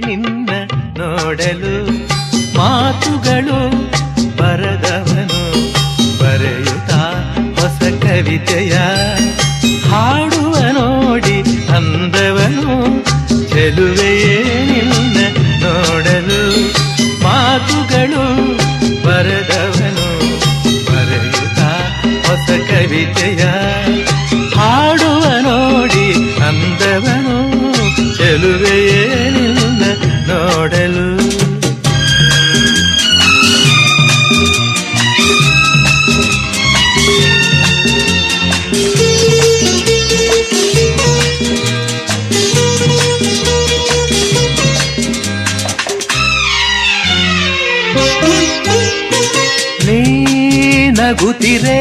ನಿನ್ನ ನೋಡಲು ಮಾತುಗಳು ಬರದವನು ಬರೆಯುತ್ತಾ ಹೊಸ ಕವಿತೆಯ ಹಾಡುವ ನೋಡಿ ಅಂದವನು ಚೆಲುವೆಯೇ ನಿನ್ನ ನೋಡಲು ಮಾತುಗಳು ಬರದವನು ಬರೆಯುತ್ತಾ ಹೊಸ ಕವಿತೆಯ ಹಾಡುವ ನೋಡಿ ಅಂದವನು ಚೆಲುವೆಯೇ ನಿನ್ನ ನೋಡಲು ನೀ ನಗುತ್ತಿರೆ